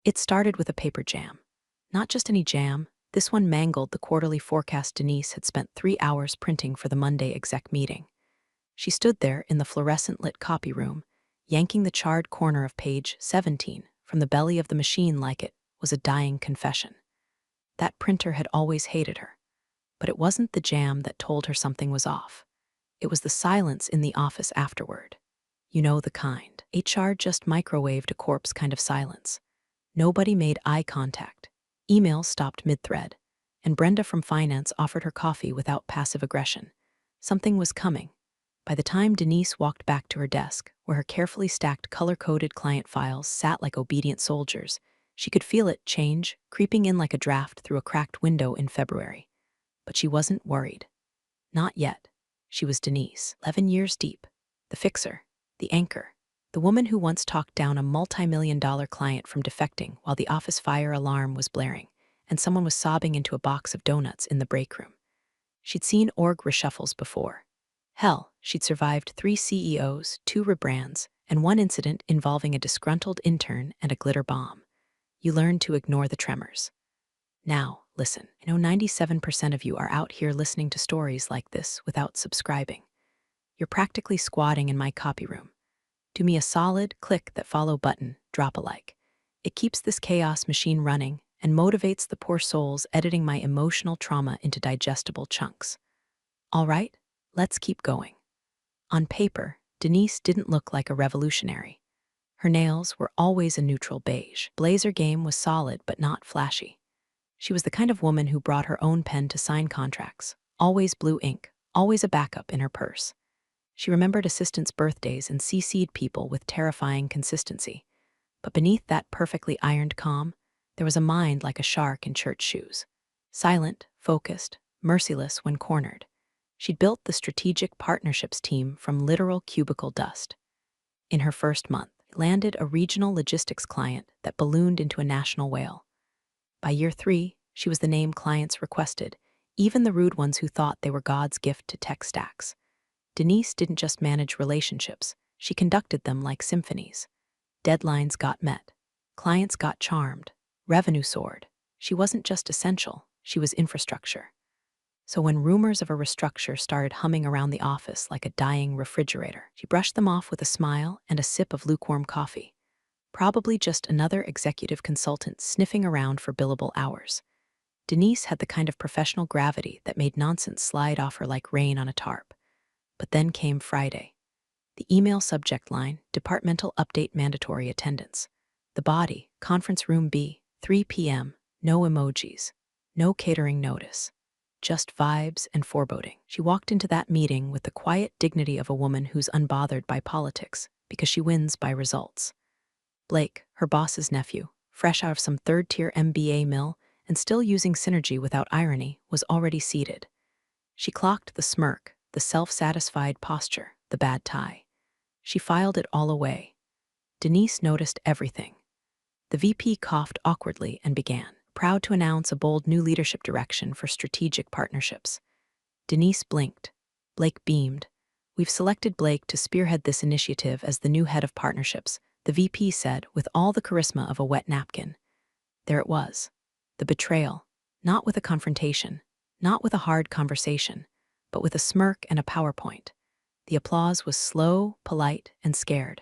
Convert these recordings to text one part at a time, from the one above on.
It started with a paper jam. Not just any jam, this one mangled the quarterly forecast Denise had spent 3 hours printing for the Monday exec meeting. She stood there in the fluorescent-lit copy room, yanking the charred corner of page 17 from the belly of the machine like it was a dying confession. That printer had always hated her. But it wasn't the jam that told her something was off. It was the silence in the office afterward. You know the kind. HR just microwaved a corpse kind of silence. Nobody made eye contact. Emails stopped mid-thread, and Brenda from finance offered her coffee without passive aggression. Something was coming. By the time Denise walked back to her desk, where her carefully stacked color-coded client files sat like obedient soldiers, she could feel it change, creeping in like a draft through a cracked window in February. But she wasn't worried. Not yet. She was Denise, 11 years deep, the fixer, the anchor, the woman who once talked down a multi-million-dollar client from defecting while the office fire alarm was blaring and someone was sobbing into a box of donuts in the break room. She'd seen org reshuffles before. Hell, she'd survived 3 CEOs, 2 rebrands, and 1 incident involving a disgruntled intern and a glitter bomb. You learn to ignore the tremors. Now, listen, I know 97% of you are out here listening to stories like this without subscribing. You're practically squatting in my copy room. Do me a solid, click that follow button, drop a like. It keeps this chaos machine running and motivates the poor souls editing my emotional trauma into digestible chunks. All right, let's keep going. On paper, Denise didn't look like a revolutionary. Her nails were always a neutral beige. Blazer game was solid but not flashy. She was the kind of woman who brought her own pen to sign contracts, always blue ink, always a backup in her purse. She remembered assistants' birthdays and CC'd people with terrifying consistency. But beneath that perfectly ironed calm, there was a mind like a shark in church shoes. Silent, focused, merciless when cornered. She'd built the strategic partnerships team from literal cubicle dust. In her first month, landed a regional logistics client that ballooned into a national whale. By year 3, she was the name clients requested, even the rude ones who thought they were God's gift to tech stacks. Denise didn't just manage relationships, she conducted them like symphonies. Deadlines got met. Clients got charmed. Revenue soared. She wasn't just essential, she was infrastructure. So when rumors of a restructure started humming around the office like a dying refrigerator, she brushed them off with a smile and a sip of lukewarm coffee. Probably just another executive consultant sniffing around for billable hours. Denise had the kind of professional gravity that made nonsense slide off her like rain on a tarp. But then came Friday. The email subject line, departmental update mandatory attendance. The body, conference room B, 3 p.m., no emojis, no catering notice. Just vibes and foreboding. She walked into that meeting with the quiet dignity of a woman who's unbothered by politics because she wins by results. Blake, her boss's nephew, fresh out of some third-tier MBA mill and still using synergy without irony, was already seated. She clocked the smirk, the self-satisfied posture, the bad tie. She filed it all away. Denise noticed everything. The VP coughed awkwardly and began, proud to announce a bold new leadership direction for strategic partnerships. Denise blinked. Blake beamed. "We've selected Blake to spearhead this initiative as the new head of partnerships," the VP said with all the charisma of a wet napkin. There it was. The betrayal. Not with a confrontation, not with a hard conversation, but with a smirk and a PowerPoint. The applause was slow, polite, and scared.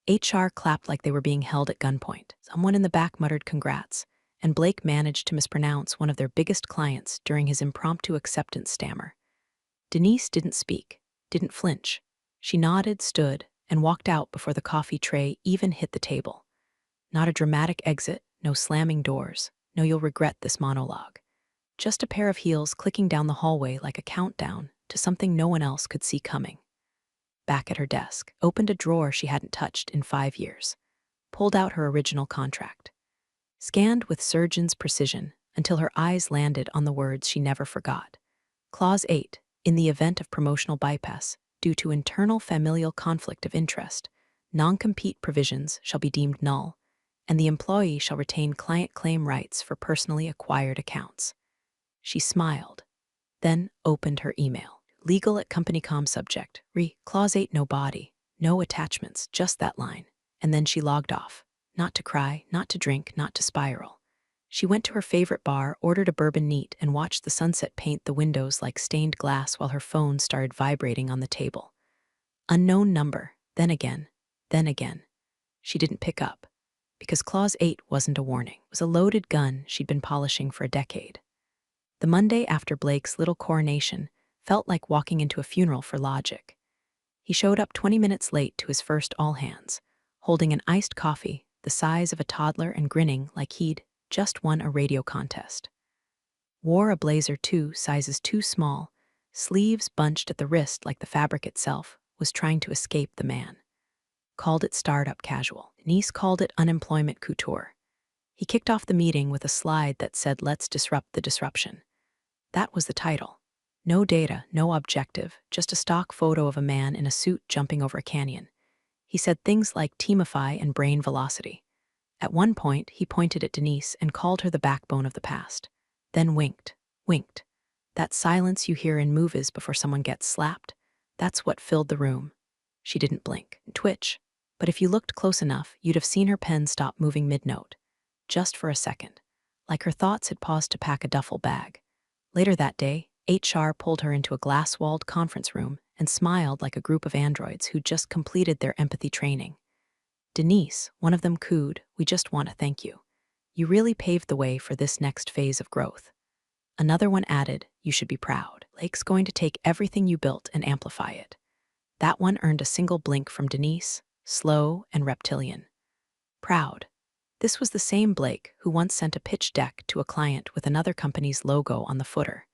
HR clapped like they were being held at gunpoint. Someone in the back muttered congrats, and Blake managed to mispronounce one of their biggest clients during his impromptu acceptance stammer. Denise didn't speak, didn't flinch. She nodded, stood, and walked out before the coffee tray even hit the table. Not a dramatic exit, no slamming doors, no "you'll regret this" monologue. Just a pair of heels clicking down the hallway like a countdown to something no one else could see coming. Back at her desk, opened a drawer she hadn't touched in 5 years, pulled out her original contract, scanned with surgeon's precision until her eyes landed on the words she never forgot. Clause 8, in the event of promotional bypass, due to internal familial conflict of interest, non-compete provisions shall be deemed null, and the employee shall retain client claim rights for personally acquired accounts. She smiled, then opened her email. Legal at company.com subject. Clause 8, no body, no attachments, just that line. And then she logged off. Not to cry, not to drink, not to spiral. She went to her favorite bar, ordered a bourbon neat, and watched the sunset paint the windows like stained glass while her phone started vibrating on the table. Unknown number, then again, then again. She didn't pick up. Because Clause 8 wasn't a warning. It was a loaded gun she'd been polishing for a decade. The Monday after Blake's little coronation felt like walking into a funeral for logic. He showed up 20 minutes late to his first all-hands, holding an iced coffee the size of a toddler and grinning like he'd just won a radio contest. Wore a blazer 2 sizes too small, sleeves bunched at the wrist like the fabric itself was trying to escape the man. Called it startup casual. Denise called it unemployment couture. He kicked off the meeting with a slide that said, "Let's disrupt the disruption." That was the title. No data, no objective, just a stock photo of a man in a suit jumping over a canyon. He said things like teamify and brain velocity. At one point, he pointed at Denise and called her the backbone of the past. Then winked. That silence you hear in movies before someone gets slapped, that's what filled the room. She didn't blink, twitch. But if you looked close enough, you'd have seen her pen stop moving mid-note. Just for a second. Like her thoughts had paused to pack a duffel bag. Later that day, HR pulled her into a glass-walled conference room and smiled like a group of androids who'd just completed their empathy training. "Denise," one of them cooed, "we just want to thank you. You really paved the way for this next phase of growth." Another one added, "You should be proud. Blake's going to take everything you built and amplify it." That one earned a single blink from Denise, slow and reptilian. Proud. This was the same Blake who once sent a pitch deck to a client with another company's logo on the footer.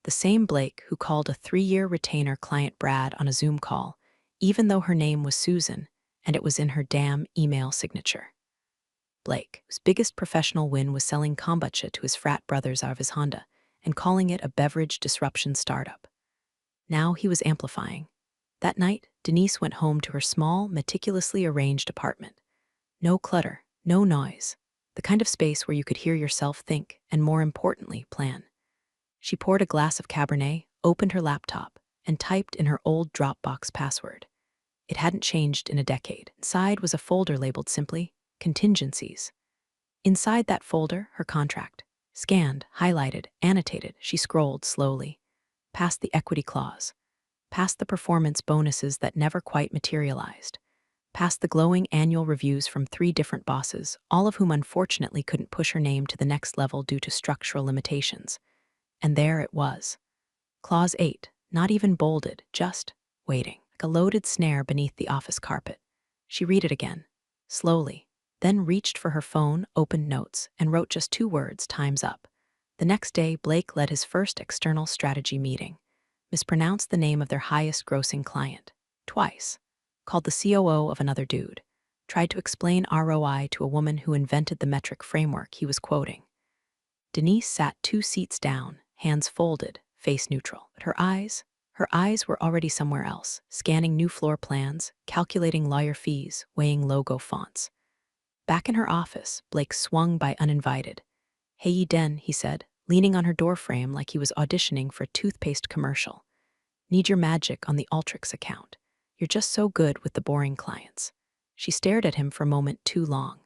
The same Blake who called a 3-year retainer client Brad on a Zoom call, even though her name was Susan, and it was in her damn email signature. Blake, whose biggest professional win was selling kombucha to his frat brothers out of his Honda and calling it a beverage disruption startup. Now he was amplifying. That night, Denise went home to her small, meticulously arranged apartment. No clutter, no noise. The kind of space where you could hear yourself think and, more importantly, plan. She poured a glass of Cabernet, opened her laptop, and typed in her old Dropbox password. It hadn't changed in a decade. Inside was a folder labeled simply, "Contingencies." Inside that folder, her contract. Scanned, highlighted, annotated, she scrolled slowly. Past the equity clause. Past the performance bonuses that never quite materialized. Past the glowing annual reviews from 3 different bosses, all of whom unfortunately couldn't push her name to the next level due to structural limitations. And there it was. Clause 8, not even bolded, just waiting, like a loaded snare beneath the office carpet. She read it again, slowly, then reached for her phone, opened notes, and wrote just 2 words, "Time's up." The next day, Blake led his first external strategy meeting. Mispronounced the name of their highest-grossing client. Twice. Called the COO of another dude. Tried to explain ROI to a woman who invented the metric framework he was quoting. Denise sat 2 seats down, hands folded, face neutral. But her eyes were already somewhere else, scanning new floor plans, calculating lawyer fees, weighing logo fonts. Back in her office, Blake swung by uninvited. "Hey, Den," he said, leaning on her doorframe like he was auditioning for a toothpaste commercial. "Need your magic on the Ultrix account. You're just so good with the boring clients." She stared at him for a moment too long,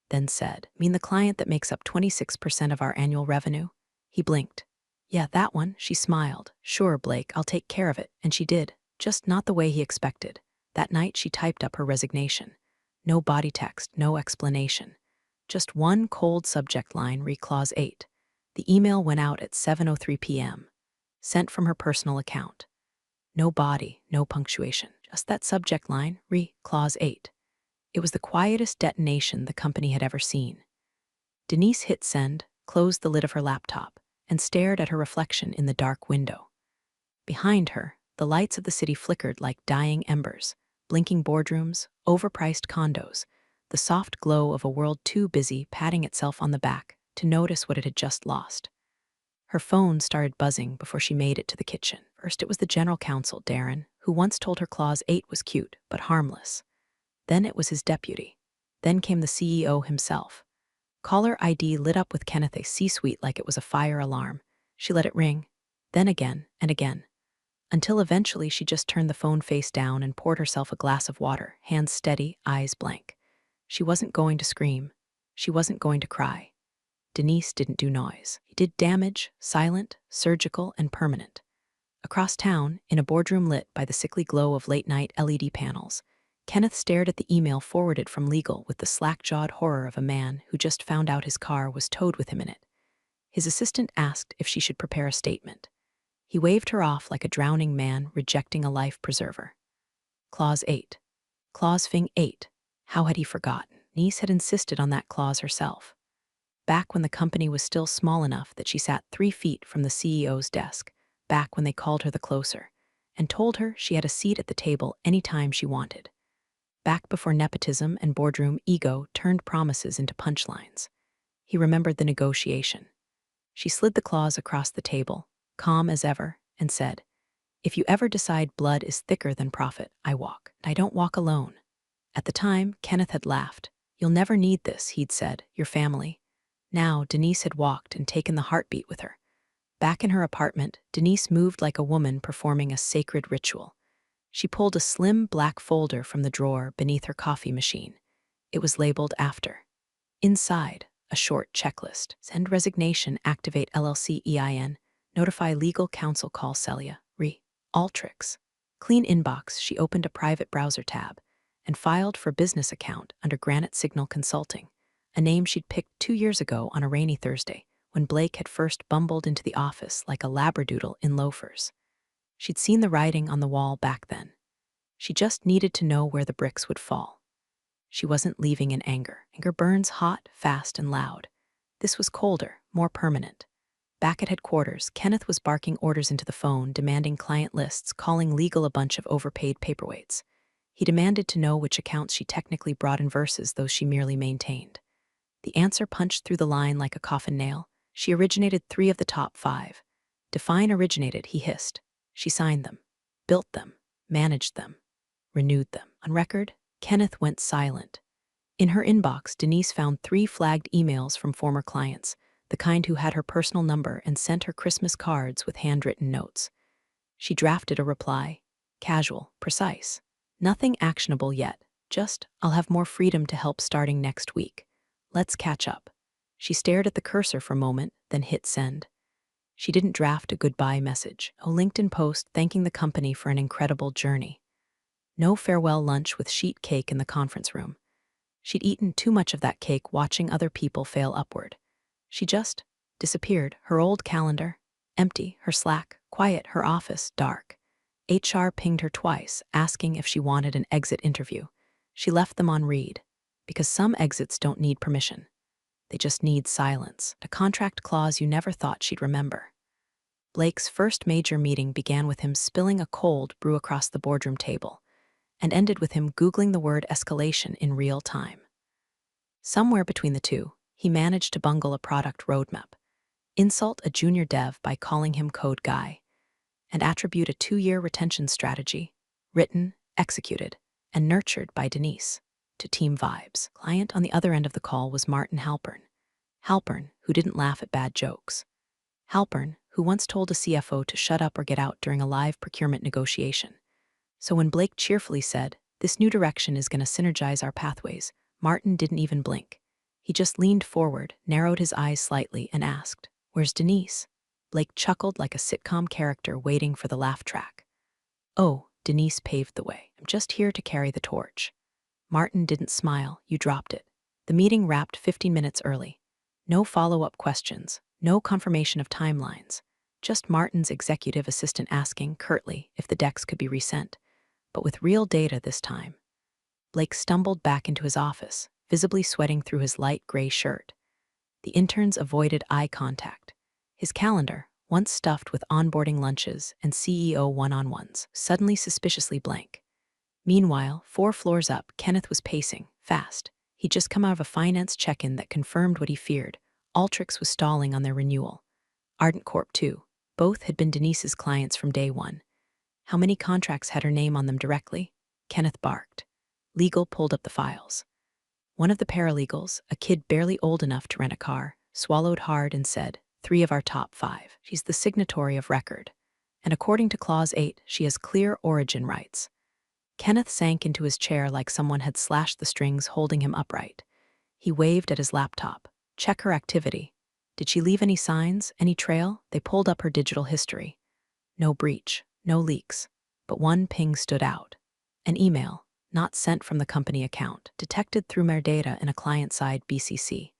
then said, "Mean the client that makes up 26% of our annual revenue?" He blinked. "Yeah, that one," she smiled. "Sure, Blake, I'll take care of it." And she did, just not the way he expected. That night she typed up her resignation. No body text, no explanation. Just one cold subject line, re Clause 8. The email went out at 7:03 p.m. Sent from her personal account. No body, no punctuation. Just that subject line, re Clause 8. It was the quietest detonation the company had ever seen. Denise hit send, closed the lid of her laptop, and stared at her reflection in the dark window. Behind her, the lights of the city flickered like dying embers, blinking boardrooms, overpriced condos, the soft glow of a world too busy patting itself on the back to notice what it had just lost. Her phone started buzzing before she made it to the kitchen. First it was the general counsel, Darren, who once told her Clause 8 was cute, but harmless. Then it was his deputy. Then came the CEO himself. Caller ID lit up with Kenneth a C-suite like it was a fire alarm. She let it ring, then again and again, until eventually she just turned the phone face down and poured herself a glass of water, hands steady, eyes blank. She wasn't going to scream. She wasn't going to cry. Denise didn't do noise. He did damage, silent, surgical, and permanent. Across town, in a boardroom lit by the sickly glow of late-night LED panels, Kenneth stared at the email forwarded from legal with the slack-jawed horror of a man who just found out his car was towed with him in it. His assistant asked if she should prepare a statement. He waved her off like a drowning man rejecting a life preserver. Clause 8. Clause Fing 8. How had he forgotten? Denise had insisted on that clause herself. Back when the company was still small enough that she sat 3 feet from the CEO's desk, back when they called her the closer, and told her she had a seat at the table anytime she wanted. Back before nepotism and boardroom ego turned promises into punchlines. He remembered the negotiation. She slid the clause across the table, calm as ever, and said, "If you ever decide blood is thicker than profit, I walk. I don't walk alone." At the time, Kenneth had laughed. "You'll never need this," he'd said, "your family." Now, Denise had walked and taken the heartbeat with her. Back in her apartment, Denise moved like a woman performing a sacred ritual. She pulled a slim black folder from the drawer beneath her coffee machine. It was labeled after. Inside, a short checklist. Send resignation, activate LLC EIN, notify legal counsel, call Celia, Altrix. Clean inbox, she opened a private browser tab and filed for business account under Granite Signal Consulting, a name she'd picked 2 years ago on a rainy Thursday when Blake had first bumbled into the office like a labradoodle in loafers. She'd seen the writing on the wall back then. She just needed to know where the bricks would fall. She wasn't leaving in anger. Anger burns hot, fast, and loud. This was colder, more permanent. Back at headquarters, Kenneth was barking orders into the phone, demanding client lists, calling legal a bunch of overpaid paperweights. He demanded to know which accounts she technically brought in versus those she merely maintained. The answer punched through the line like a coffin nail. She originated 3 of the top 5. Define originated, he hissed. She signed them, built them, managed them, renewed them. On record, Kenneth went silent. In her inbox, Denise found 3 flagged emails from former clients, the kind who had her personal number and sent her Christmas cards with handwritten notes. She drafted a reply, casual, precise. Nothing actionable yet, just, "I'll have more freedom to help starting next week. Let's catch up." She stared at the cursor for a moment, then hit send. She didn't draft a goodbye message, a LinkedIn post thanking the company for an incredible journey. No farewell lunch with sheet cake in the conference room. She'd eaten too much of that cake watching other people fail upward. She just disappeared, her old calendar, empty, her Slack, quiet, her office, dark. HR pinged her twice, asking if she wanted an exit interview. She left them on read, because some exits don't need permission. They just need silence, a contract clause you never thought she'd remember. Blake's first major meeting began with him spilling a cold brew across the boardroom table, and ended with him Googling the word escalation in real time. Somewhere between the two, he managed to bungle a product roadmap, insult a junior dev by calling him code guy, and attribute a 2-year retention strategy, written, executed, and nurtured by Denise, to team vibes. Client on the other end of the call was Martin Halpern. Halpern, who didn't laugh at bad jokes. Halpern, who once told a CFO to shut up or get out during a live procurement negotiation. So when Blake cheerfully said, "This new direction is going to synergize our pathways," Martin didn't even blink. He just leaned forward, narrowed his eyes slightly, and asked, "Where's Denise?" Blake chuckled like a sitcom character waiting for the laugh track. "Oh," Denise paved the way. "I'm just here to carry the torch." Martin didn't smile. "You dropped it." The meeting wrapped 15 minutes early. No follow-up questions, no confirmation of timelines. Just Martin's executive assistant asking, curtly, if the decks could be resent, but with real data this time. Blake stumbled back into his office, visibly sweating through his light gray shirt. The interns avoided eye contact. His calendar, once stuffed with onboarding lunches and CEO one-on-ones, suddenly suspiciously blank. Meanwhile, 4 floors up, Kenneth was pacing, fast. He'd just come out of a finance check-in that confirmed what he feared. Altrix was stalling on their renewal. Ardent Corp, too. Both had been Denise's clients from day one. How many contracts had her name on them directly? Kenneth barked. Legal pulled up the files. One of the paralegals, a kid barely old enough to rent a car, swallowed hard and said, 3 of our top 5. She's the signatory of record. And according to Clause 8, she has clear origin rights. Kenneth sank into his chair like someone had slashed the strings holding him upright. He waved at his laptop. Check her activity. Did she leave any signs, any trail? They pulled up her digital history. No breach, no leaks. But one ping stood out. An email, not sent from the company account, detected through metadata in a client-side BCC.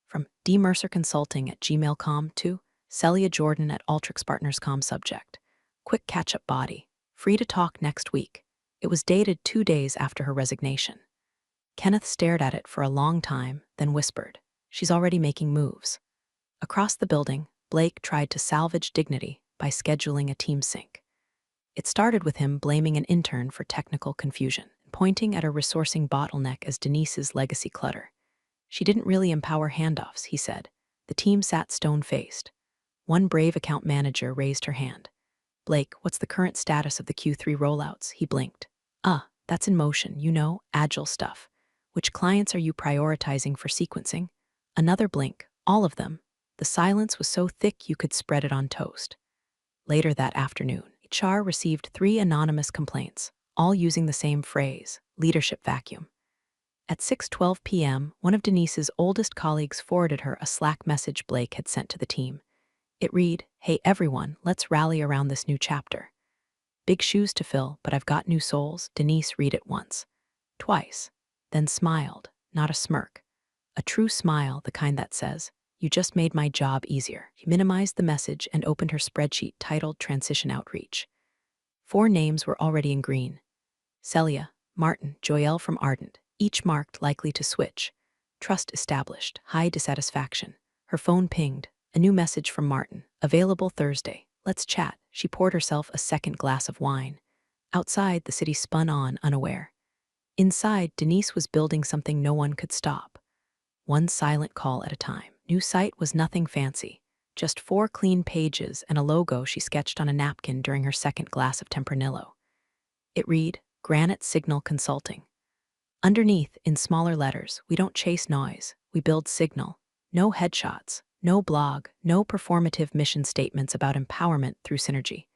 From D. Mercer Consulting at gmail.com to Celia Jordan at Ultrix subject. Quick catch-up body. Free to talk next week. It was dated 2 days after her resignation. Kenneth stared at it for a long time, then whispered, "She's already making moves." Across the building, Blake tried to salvage dignity by scheduling a team sync. It started with him blaming an intern for technical confusion, pointing at her resourcing bottleneck as Denise's legacy clutter. She didn't really empower handoffs, he said. The team sat stone-faced. One brave account manager raised her hand. "Blake, what's the current status of the Q3 rollouts?" He blinked. That's in motion, agile stuff. Which clients are you prioritizing for sequencing?" Another blink. All of them. The silence was so thick you could spread it on toast. Later that afternoon, HR received 3 anonymous complaints, all using the same phrase, leadership vacuum. At 6:12 p.m., one of Denise's oldest colleagues forwarded her a Slack message Blake had sent to the team. It read, "Hey everyone, let's rally around this new chapter. Big shoes to fill, but I've got new souls." Denise read it once, twice, then smiled, not a smirk. A true smile, the kind that says, "You just made my job easier." She minimized the message and opened her spreadsheet titled Transition Outreach. 4 names were already in green. Celia, Martin, Joelle from Ardent, each marked likely to switch. Trust established, high dissatisfaction. Her phone pinged. A new message from Martin. Available Thursday. Let's chat. She poured herself a second glass of wine. Outside, the city spun on, unaware. Inside, Denise was building something no one could stop. One silent call at a time. New site was nothing fancy. Just 4 clean pages and a logo she sketched on a napkin during her second glass of Tempranillo. It read, Granite Signal Consulting. Underneath, in smaller letters, we don't chase noise, we build signal. No headshots, no blog, no performative mission statements about empowerment through synergy.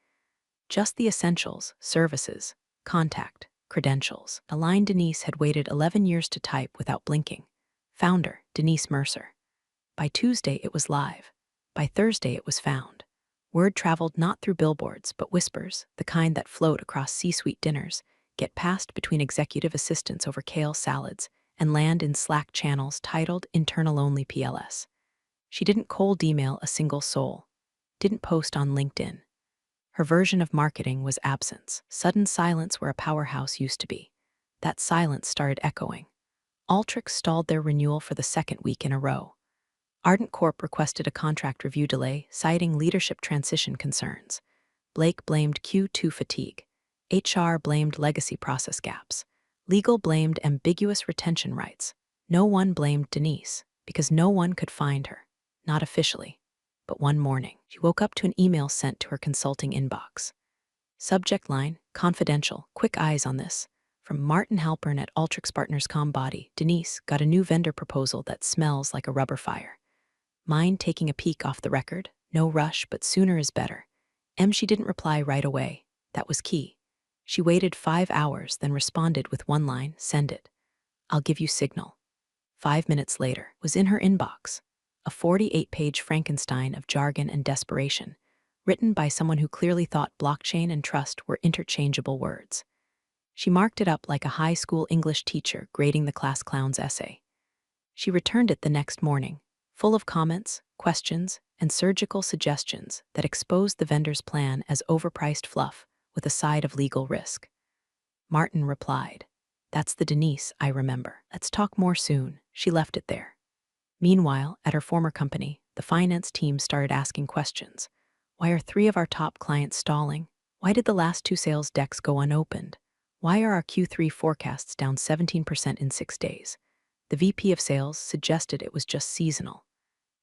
Just the essentials, services, contact, credentials. A line Denise had waited 11 years to type without blinking. Founder, Denise Mercer. By Tuesday, it was live. By Thursday, it was found. Word traveled not through billboards, but whispers, the kind that float across C-suite dinners, get passed between executive assistants over kale salads, and land in Slack channels titled Internal-Only PLS. She didn't cold email a single soul. Didn't post on LinkedIn. Her version of marketing was absence, sudden silence where a powerhouse used to be. That silence started echoing. Ultrix stalled their renewal for the 2nd week in a row. Ardent Corp requested a contract review delay, citing leadership transition concerns. Blake blamed Q2 fatigue. HR blamed legacy process gaps. Legal blamed ambiguous retention rights. No one blamed Denise, because no one could find her. Not officially. But one morning, she woke up to an email sent to her consulting inbox. Subject line, confidential, quick eyes on this. From Martin Halpern at Ultrix Body, Denise got a new vendor proposal that smells like a rubber fire. Mind taking a peek off the record? No rush, but sooner is better. She didn't reply right away. That was key. She waited 5 hours, then responded with one line, send it. I'll give you signal. 5 minutes later, was in her inbox. A 48-page Frankenstein of jargon and desperation, written by someone who clearly thought blockchain and trust were interchangeable words. She marked it up like a high school English teacher grading the class clown's essay. She returned it the next morning, full of comments, questions, and surgical suggestions that exposed the vendor's plan as overpriced fluff with a side of legal risk. Martin replied, That's the Denise I remember. Let's talk more soon. She left it there. Meanwhile, at her former company, the finance team started asking questions. Why are 3 of our top clients stalling? Why did the last 2 sales decks go unopened? Why are our Q3 forecasts down 17% in 6 days? The VP of sales suggested it was just seasonal.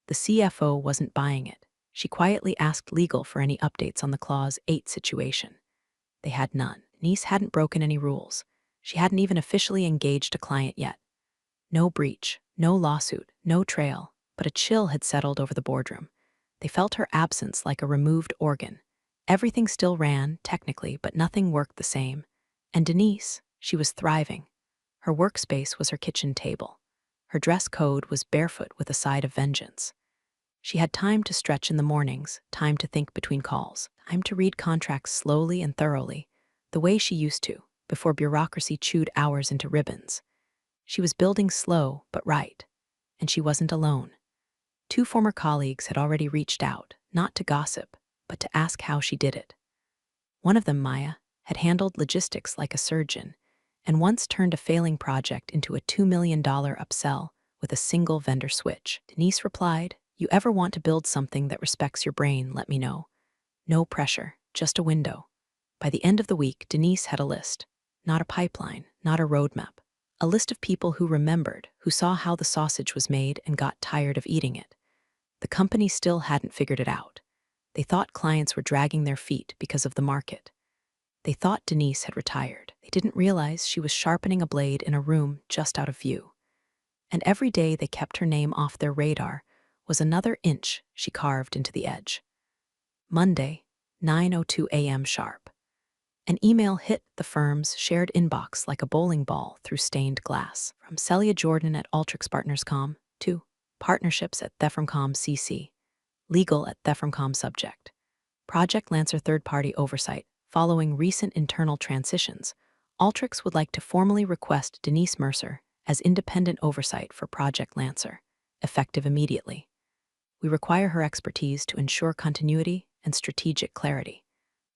The CFO wasn't buying it. She quietly asked legal for any updates on the Clause 8 situation. They had none. Denise hadn't broken any rules. She hadn't even officially engaged a client yet. No breach, no lawsuit, no trail, but a chill had settled over the boardroom. They felt her absence like a removed organ. Everything still ran, technically, but nothing worked the same. And Denise, She was thriving. Her workspace was her kitchen table. Her dress code was barefoot with a side of vengeance. She had time to stretch in the mornings, time to think between calls, time to read contracts slowly and thoroughly, the way she used to, before bureaucracy chewed hours into ribbons. She was building slow but right, and she wasn't alone. 2 former colleagues had already reached out, not to gossip, but to ask how she did it. One of them, Maya, had handled logistics like a surgeon, and once turned a failing project into a $2 million upsell with a single vendor switch. Denise replied, "You ever want to build something that respects your brain, let me know. No pressure, just a window." By the end of the week, Denise had a list. Not a pipeline, not a roadmap. A list of people who remembered, who saw how the sausage was made and got tired of eating it. The company still hadn't figured it out. They thought clients were dragging their feet because of the market. They thought Denise had retired. They didn't realize she was sharpening a blade in a room just out of view. And every day they kept her name off their radar was another inch she carved into the edge. Monday, 9:02 a.m. sharp. An email hit the firm's shared inbox like a bowling ball through stained glass. From Celia Jordan at Alteryx Partners.com to Partnerships at Theframcom CC. Legal at Theframcom Subject. Project Lancer third-party oversight. Following recent internal transitions, Alteryx would like to formally request Denise Mercer as independent oversight for Project Lancer, effective immediately. We require her expertise to ensure continuity and strategic clarity.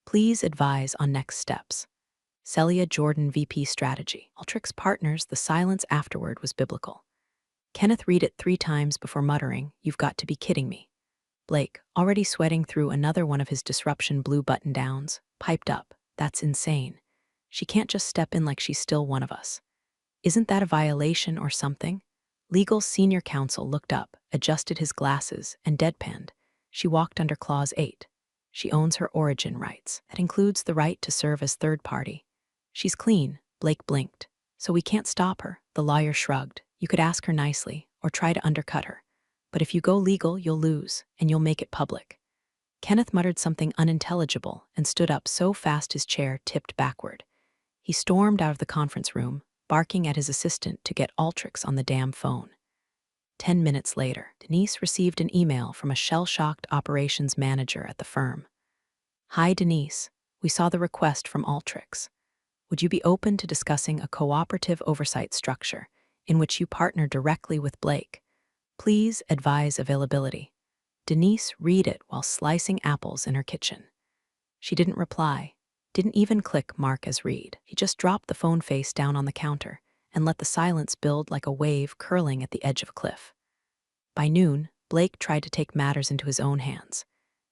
Please advise on next steps. Celia Jordan, VP Strategy. Alteryx Partners, the silence afterward was biblical. Kenneth read it 3 times before muttering, "You've got to be kidding me." Blake, already sweating through another one of his disruption blue button-downs, piped up, "That's insane. She can't just step in like she's still one of us. Isn't that a violation or something?" Legal senior counsel looked up, adjusted his glasses, and deadpanned. "She walked under Clause 8. She owns her origin rights. That includes the right to serve as third party. She's clean," Blake blinked. "So we can't stop her," the lawyer shrugged. "You could ask her nicely, or try to undercut her. But if you go legal, you'll lose, and you'll make it public." Kenneth muttered something unintelligible and stood up so fast his chair tipped backward. He stormed out of the conference room, barking at his assistant to get Alteryx on the damn phone. 10 minutes later, Denise received an email from a shell-shocked operations manager at the firm. "Hi, Denise. We saw the request from Alteryx. Would you be open to discussing a cooperative oversight structure in which you partner directly with Blake? Please advise availability." Denise read it while slicing apples in her kitchen. She didn't reply, didn't even click mark as read. He just dropped the phone face down on the counter and let the silence build like a wave curling at the edge of a cliff. By noon, Blake tried to take matters into his own hands.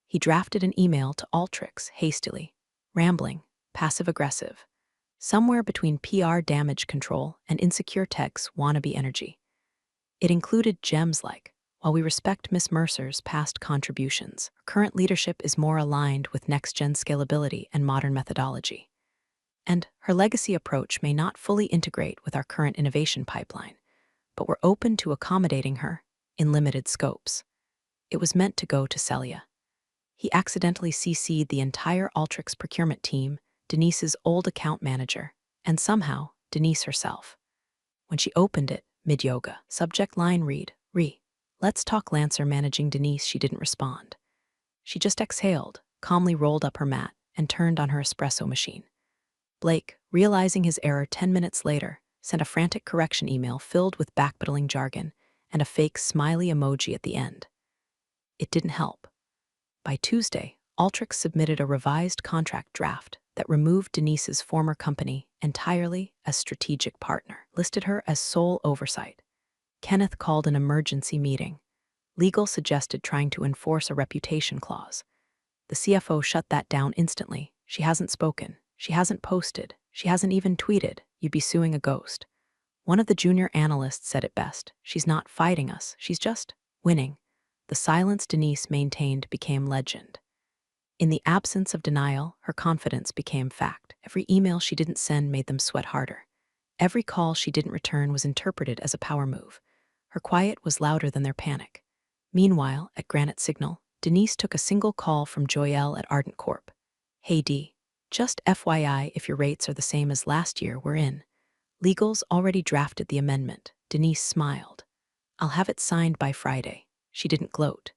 He drafted an email to Alteryx hastily, rambling, passive-aggressive, somewhere between PR damage control and insecure tech's wannabe energy. It included gems like, "While we respect Miss Mercer's past contributions, her current leadership is more aligned with next-gen scalability and modern methodology. And her legacy approach may not fully integrate with our current innovation pipeline, but we're open to accommodating her in limited scopes." It was meant to go to Celia. He accidentally CC'd the entire Alteryx procurement team, Denise's old account manager, and somehow Denise herself. When she opened it, mid-yoga, subject line read, "Let's talk Lancer." Managing Denise, she didn't respond. She just exhaled, calmly rolled up her mat, and turned on her espresso machine. Blake, realizing his error 10 minutes later, sent a frantic correction email filled with backpedaling jargon and a fake smiley emoji at the end. It didn't help. By Tuesday, Alteryx submitted a revised contract draft that removed Denise's former company entirely as strategic partner, listed her as sole oversight. Kenneth called an emergency meeting. Legal suggested trying to enforce a reputation clause. The CFO shut that down instantly. "She hasn't spoken. She hasn't posted. She hasn't even tweeted. You'd be suing a ghost." One of the junior analysts said it best, "She's not fighting us. She's just winning." The silence Denise maintained became legend. In the absence of denial, her confidence became fact. Every email she didn't send made them sweat harder. Every call she didn't return was interpreted as a power move. Her quiet was louder than their panic. Meanwhile, at Granite Signal, Denise took a single call from Joyelle at Ardent Corp. "Hey, D. Just FYI, if your rates are the same as last year, we're in. Legal's already drafted the amendment. Denise smiled. I'll have it signed by Friday. She didn't gloat,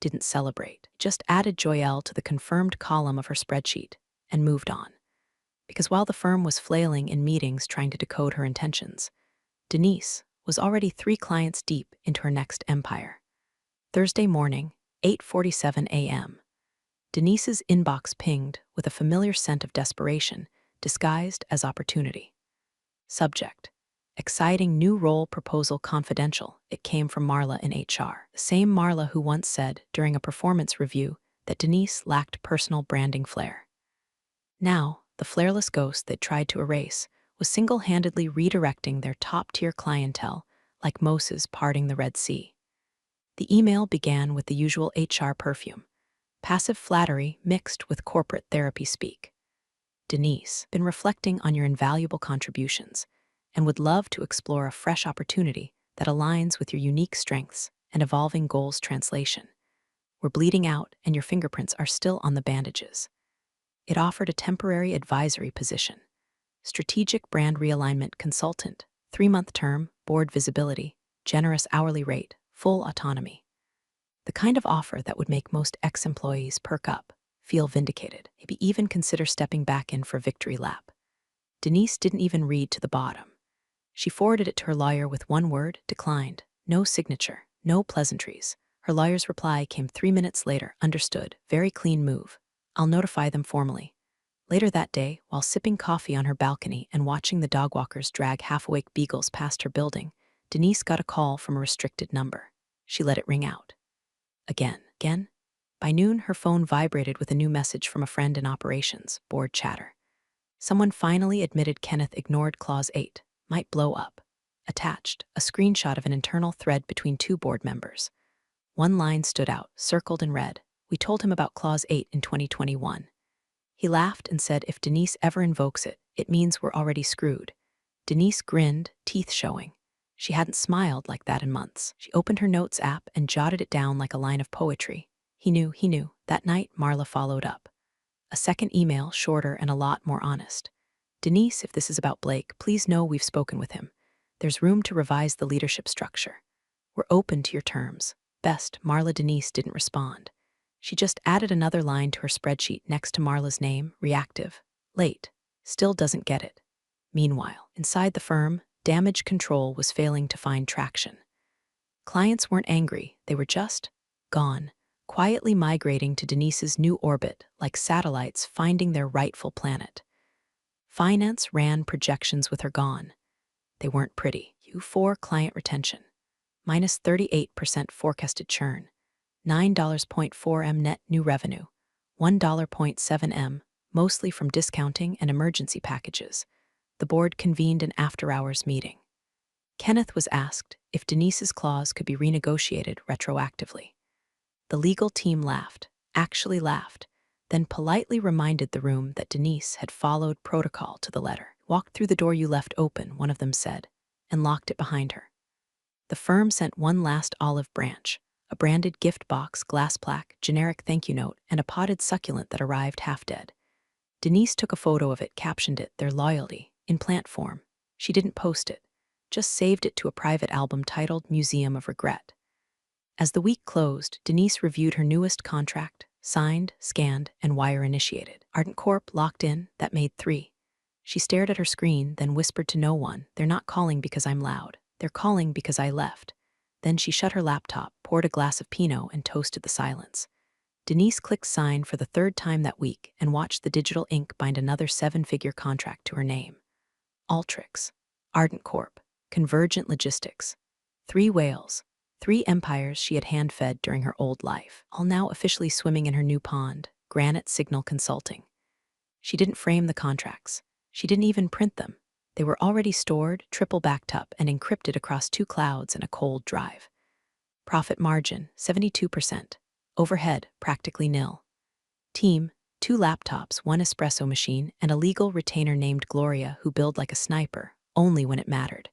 didn't celebrate, just added Joyelle to the confirmed column of her spreadsheet and moved on. Because while the firm was flailing in meetings trying to decode her intentions, Denise was already 3 clients deep into her next empire. Thursday morning, 8:47 a.m. Denise's inbox pinged with a familiar scent of desperation disguised as opportunity. Subject: exciting new role proposal confidential. It came from Marla in HR. The same Marla who once said during a performance review that Denise lacked personal branding flair. Now, the flairless ghost they'd tried to erase was single-handedly redirecting their top-tier clientele like Moses parting the Red Sea. The email began with the usual HR perfume, passive flattery mixed with corporate therapy speak. Denise, been reflecting on your invaluable contributions and would love to explore a fresh opportunity that aligns with your unique strengths and evolving goals. Translation: we're bleeding out and your fingerprints are still on the bandages. It offered a temporary advisory position, strategic brand realignment consultant, 3-month term, board visibility, generous hourly rate, full autonomy. The kind of offer that would make most ex-employees perk up, feel vindicated, maybe even consider stepping back in for a victory lap. Denise didn't even read to the bottom. She forwarded it to her lawyer with one word: declined. No signature, no pleasantries. Her lawyer's reply came 3 minutes later. Understood. Very clean move. I'll notify them formally. Later that day, while sipping coffee on her balcony and watching the dogwalkers drag half-awake beagles past her building, Denise got a call from a restricted number. She let it ring out. Again. By noon, her phone vibrated with a new message from a friend in operations, board chatter. Someone finally admitted Kenneth ignored Clause 8. Might blow up. Attached, a screenshot of an internal thread between 2 board members. One line stood out, circled in red. We told him about Clause 8 in 2021. He laughed and said if Denise ever invokes it, it means we're already screwed. Denise grinned, teeth showing. She hadn't smiled like that in months. She opened her notes app and jotted it down like a line of poetry. He knew. That night, Marla followed up. A second email, shorter and a lot more honest. Denise, if this is about Blake, please know we've spoken with him. There's room to revise the leadership structure. We're open to your terms. Best. Marla. Denise didn't respond. She just added another line to her spreadsheet next to Marla's name, reactive. Late. Still doesn't get it. Meanwhile, inside the firm, damage control was failing to find traction. Clients weren't angry, they were just gone, quietly migrating to Denise's new orbit like satellites finding their rightful planet. Finance ran projections with her gone. They weren't pretty. Q4 client retention, minus 38% forecasted churn, $9.4 m net new revenue, $1.7 m, mostly from discounting and emergency packages. The board convened an after-hours meeting. Kenneth was asked if Denise's clause could be renegotiated retroactively. The legal team laughed, actually laughed, then politely reminded the room that Denise had followed protocol to the letter. Walked through the door you left open, one of them said, and locked it behind her. The firm sent one last olive branch, a branded gift box, glass plaque, generic thank you note, and a potted succulent that arrived half dead. Denise took a photo of it, captioned it, their loyalty, in plant form. She didn't post it, just saved it to a private album titled Museum of Regret. As the week closed, Denise reviewed her newest contract, signed, scanned, and wire initiated. Ardent Corp locked in, that made 3. She stared at her screen, then whispered to no one, they're not calling because I'm loud. They're calling because I left. Then she shut her laptop, poured a glass of Pinot, and toasted the silence. Denise clicked sign for the 3rd time that week and watched the digital ink bind another 7-figure contract to her name. Altrix, Ardent Corp, Convergent Logistics, 3 whales, 3 empires she had hand-fed during her old life, all now officially swimming in her new pond, Granite Signal Consulting. She didn't frame the contracts. She didn't even print them. They were already stored, triple backed up, and encrypted across 2 clouds and a cold drive. Profit margin, 72%. Overhead, practically nil. Team, 2 laptops, 1 espresso machine, and a legal retainer named Gloria who billed like a sniper, only when it mattered.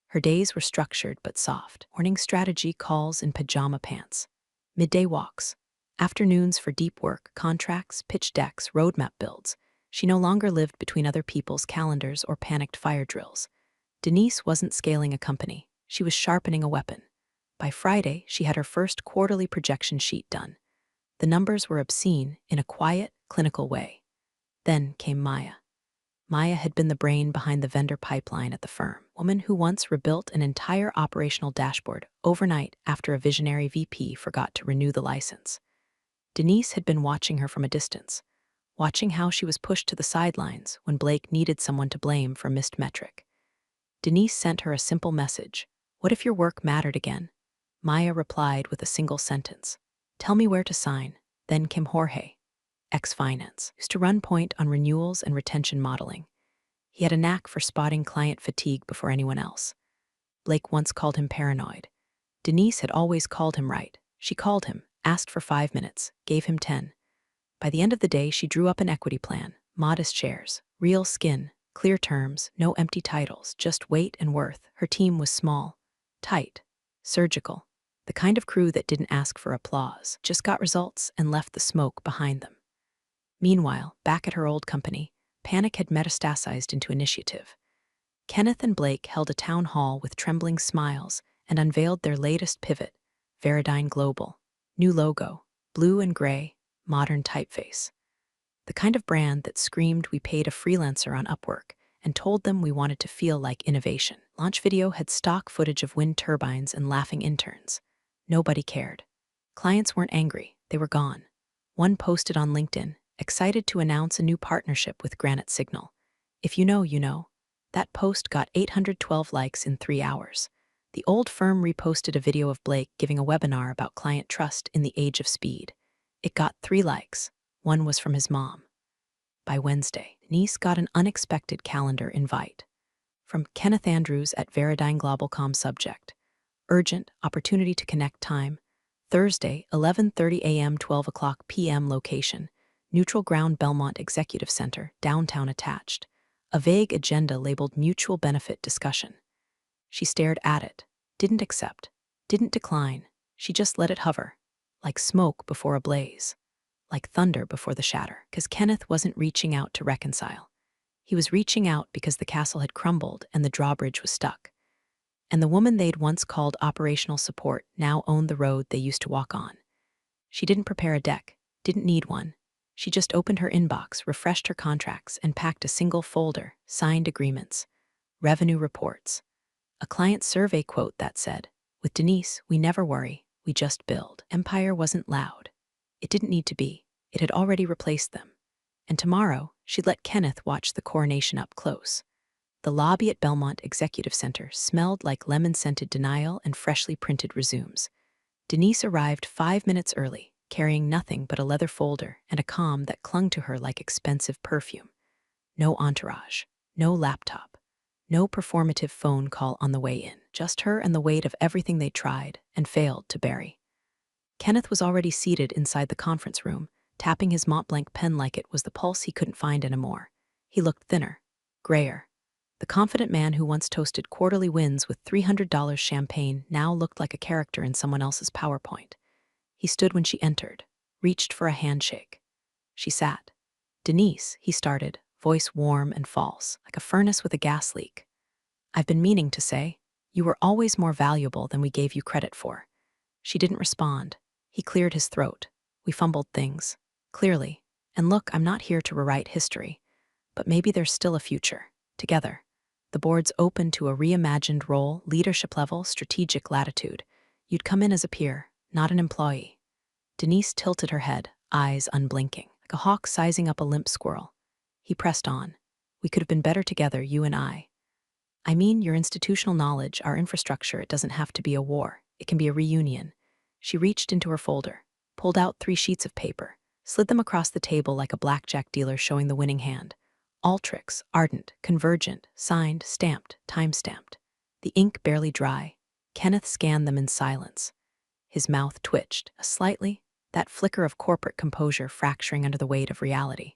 Her days were structured but soft. Morning strategy calls in pajama pants. Midday walks. Afternoons for deep work, contracts, pitch decks, roadmap builds. She no longer lived between other people's calendars or panicked fire drills. Denise wasn't scaling a company. She was sharpening a weapon. By Friday, she had her first quarterly projection sheet done. The numbers were obscene in a quiet, clinical way. Then came Maya. Maya had been the brain behind the vendor pipeline at the firm, a woman who once rebuilt an entire operational dashboard overnight after a visionary VP forgot to renew the license. Denise had been watching her from a distance, watching how she was pushed to the sidelines when Blake needed someone to blame for a missed metric. Denise sent her a simple message. "What if your work mattered again?" Maya replied with a single sentence. "Tell me where to sign." Then came Jorge, ex-finance, used to run point on renewals and retention modeling. He had a knack for spotting client fatigue before anyone else. Blake once called him paranoid. Denise had always called him right. She called him, asked for 5 minutes, gave him 10. By the end of the day, she drew up an equity plan, modest shares, real skin, clear terms, no empty titles, just weight and worth. Her team was small, tight, surgical, the kind of crew that didn't ask for applause, just got results and left the smoke behind them. Meanwhile, back at her old company, panic had metastasized into initiative. Kenneth and Blake held a town hall with trembling smiles and unveiled their latest pivot, Veradign Global. New logo, blue and gray, modern typeface. The kind of brand that screamed we paid a freelancer on Upwork and told them we wanted to feel like innovation. Launch video had stock footage of wind turbines and laughing interns. Nobody cared. Clients weren't angry, they were gone. One posted on LinkedIn, excited to announce a new partnership with Granite Signal. If you know, you know. That post got 812 likes in 3 hours. The old firm reposted a video of Blake giving a webinar about client trust in the age of speed. It got 3 likes. One was from his mom. By Wednesday, Denise got an unexpected calendar invite. From Kenneth Andrews at Veradign Globalcom subject. Urgent, opportunity to connect time. Thursday, 11:30 a.m., 12 o'clock p.m. location. Neutral Ground Belmont Executive Center, downtown attached. A vague agenda labeled mutual benefit discussion. She stared at it, didn't accept, didn't decline. She just let it hover, like smoke before a blaze, like thunder before the shatter, because Kenneth wasn't reaching out to reconcile. He was reaching out because the castle had crumbled and the drawbridge was stuck. And the woman they'd once called operational support now owned the road they used to walk on. She didn't prepare a deck, didn't need one. She just opened her inbox, refreshed her contracts, and packed a single folder, signed agreements, revenue reports, a client survey quote that said, "With Denise, we never worry, we just build." Empire wasn't loud. It didn't need to be. It had already replaced them. And tomorrow, she'd let Kenneth watch the coronation up close. The lobby at Belmont Executive Center smelled like lemon-scented denial and freshly printed resumes. Denise arrived 5 minutes early, carrying nothing but a leather folder and a comm that clung to her like expensive perfume. No entourage, no laptop, no performative phone call on the way in, just her and the weight of everything they tried and failed to bury. Kenneth was already seated inside the conference room, tapping his Montblanc pen like it was the pulse he couldn't find anymore. He looked thinner, grayer. The confident man who once toasted quarterly wins with $300 champagne now looked like a character in someone else's PowerPoint. He stood when she entered, reached for a handshake. She sat. "Denise," he started, voice warm and false, like a furnace with a gas leak. "I've been meaning to say, you were always more valuable than we gave you credit for." She didn't respond. He cleared his throat. "We fumbled things. Clearly. And look, I'm not here to rewrite history. But maybe there's still a future. Together. The board's open to a reimagined role, leadership level, strategic latitude. You'd come in as a peer, not an employee." Denise tilted her head, eyes unblinking, like a hawk sizing up a limp squirrel. He pressed on. "We could have been better together, you and I. I mean, your institutional knowledge, our infrastructure, it doesn't have to be a war. It can be a reunion." She reached into her folder, pulled out 3 sheets of paper, slid them across the table like a blackjack dealer showing the winning hand. Altrix, ardent, convergent, signed, stamped, time-stamped. The ink barely dry. Kenneth scanned them in silence. His mouth twitched, that flicker of corporate composure fracturing under the weight of reality.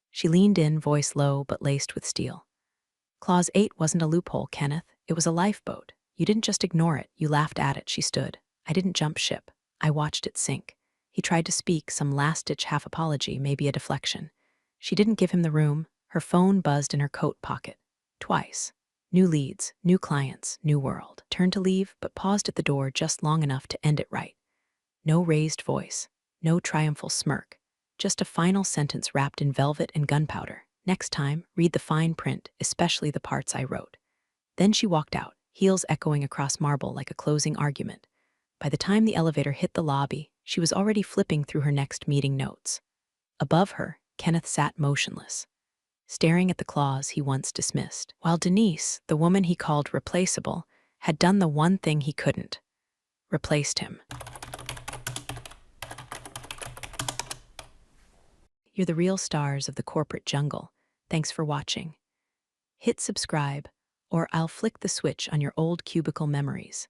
She leaned in, voice low but laced with steel. "Clause 8 wasn't a loophole, Kenneth. It was a lifeboat. You didn't just ignore it, you laughed at it." She stood. "I didn't jump ship. I watched it sink." He tried to speak, some last-ditch half-apology, maybe a deflection. She didn't give him the room. Her phone buzzed in her coat pocket. Twice. New leads, new clients, new world. Turned to leave, but paused at the door just long enough to end it right. No raised voice. No triumphal smirk. Just a final sentence wrapped in velvet and gunpowder. Next time, read the fine print, especially the parts I wrote. Then she walked out, heels echoing across marble like a closing argument. By the time the elevator hit the lobby, she was already flipping through her next meeting notes. Above her, Kenneth sat motionless, staring at the clause he once dismissed, while Denise, the woman he called replaceable, had done the one thing he couldn't: replaced him. You're the real stars of the corporate jungle. Thanks for watching. Hit subscribe, or I'll flick the switch on your old cubicle memories.